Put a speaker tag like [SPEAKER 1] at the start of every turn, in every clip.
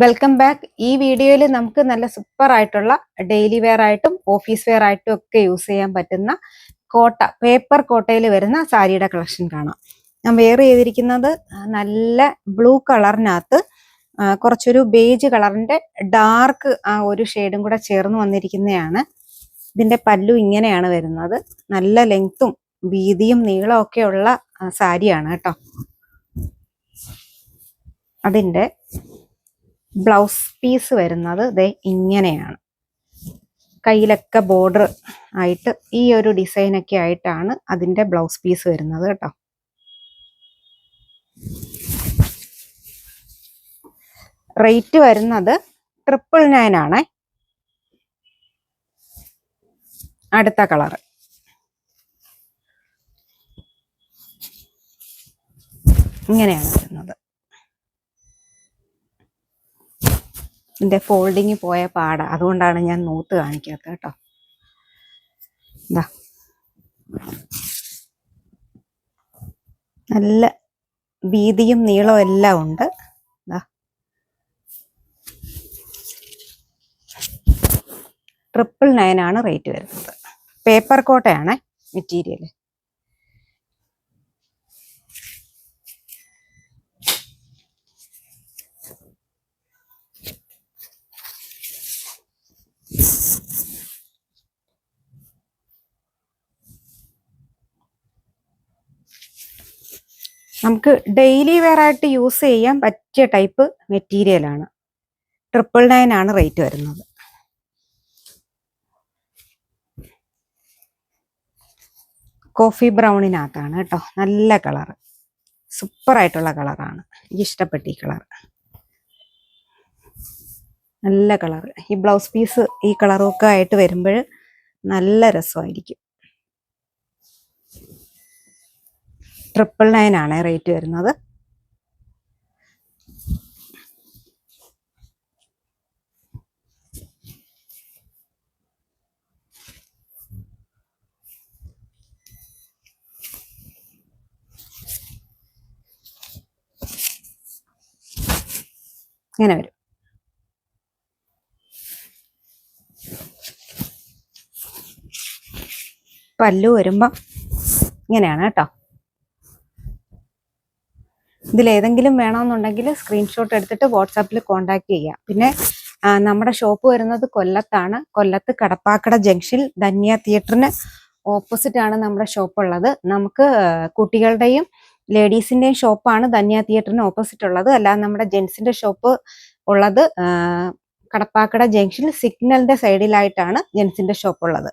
[SPEAKER 1] Welcome back. ഈ വീഡിയോയിൽ നമുക്ക് നല്ല സൂപ്പർ ആയിട്ടുള്ള ഡെയിലി വെയർ ആയിട്ടും ഓഫീസ് വെയർ ആയിട്ടും ഒക്കെ യൂസ് ചെയ്യാൻ പറ്റുന്ന പേപ്പർ കോട്ടയിൽ വരുന്ന സാരിയുടെ കളക്ഷൻ കാണാം. ഞാൻ വെയർ ചെയ്തിരിക്കുന്നത് നല്ല ബ്ലൂ കളറിനകത്ത് കുറച്ചൊരു ബേജ് കളറിന്റെ ഡാർക്ക് ആ ഒരു ഷെയ്ഡും കൂടെ ചേർന്ന് വന്നിരിക്കുന്നതാണ്. ഇതിന്റെ പല്ലു ഇങ്ങനെയാണ് വരുന്നത്. നല്ല ലെങ്ത്തും വീതിയും നീളവും ഒക്കെ ഉള്ള സാരിയാണ് കേട്ടോ. അതിന്റെ ബ്ലൗസ് പീസ് വരുന്നത് ദേ ഇങ്ങനെയാണ്. കയ്യിലൊക്കെ ബോർഡർ ആയിട്ട് ഈ ഒരു ഡിസൈനൊക്കെ ആയിട്ടാണ് അതിന്റെ ബ്ലൗസ് പീസ് വരുന്നത് കേട്ടോ. റേറ്റ് വരുന്നത് 999 ആണ്. അടുത്ത കളർ ഇങ്ങനെയാണ് വരുന്നത്. ഇതിന്റെ ഫോൾഡിങ് പോയ പാട, അതുകൊണ്ടാണ് ഞാൻ നൂത്ത് കാണിക്കാത്തത് കേട്ടോ. എന്താ നല്ല വീതിയും നീളവും എല്ലാം ഉണ്ട്. 999 ആണ് റേറ്റ് വരുന്നത്. പേപ്പർ കോട്ടയാണ് മെറ്റീരിയൽ. നമുക്ക് ഡെയിലി വെയർ ആയിട്ട് യൂസ് ചെയ്യാൻ പറ്റിയ ടൈപ്പ് മെറ്റീരിയലാണ്. 999 ആണ് റേറ്റ് വരുന്നത്. കോഫി ബ്രൗണിനകത്താണ് കേട്ടോ. നല്ല കളർ, സൂപ്പർ ആയിട്ടുള്ള കളറാണ്. എനിക്ക് ഇഷ്ടപ്പെട്ടു ഈ കളർ. നല്ല കളർ. ഈ ബ്ലൗസ് പീസ് ഈ കളറൊക്കെ ആയിട്ട് വരുമ്പോൾ നല്ല രസമായിരിക്കും. 999 ആണ് റേറ്റ് വരുന്നത്. ഇങ്ങനെ വരും. പല്ലു വരുമ്പോ ഇങ്ങനെയാണ് കേട്ടോ. ഇതിലേതെങ്കിലും വേണമെന്നുണ്ടെങ്കിൽ സ്ക്രീൻഷോട്ട് എടുത്തിട്ട് വാട്സാപ്പിൽ കോണ്ടാക്ട് ചെയ്യാം. പിന്നെ നമ്മുടെ ഷോപ്പ് വരുന്നത് കൊല്ലത്താണ്. കൊല്ലത്ത് കടപ്പാക്കട ജംഗ്ഷൻ ധന്യ തിയേറ്ററിന് ഓപ്പോസിറ്റ് ആണ് നമ്മുടെ ഷോപ്പ് ഉള്ളത്. നമുക്ക് കുട്ടികളുടെയും ലേഡീസിന്റെയും ഷോപ്പാണ് ധന്യ തിയേറ്ററിന് ഓപ്പോസിറ്റ് ഉള്ളത്. അല്ലാതെ നമ്മുടെ ജെൻസിന്റെ ഷോപ്പ് ഉള്ളത് കടപ്പാക്കട ജംഗ്ഷൻ സിഗ്നലിന്റെ സൈഡിലായിട്ടാണ് ജെൻസിന്റെ ഷോപ്പ് ഉള്ളത്.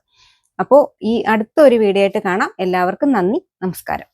[SPEAKER 1] അപ്പോൾ ഈ അടുത്ത ഒരു വീഡിയോ ആയിട്ട് കാണാം. എല്ലാവർക്കും നന്ദി, നമസ്കാരം.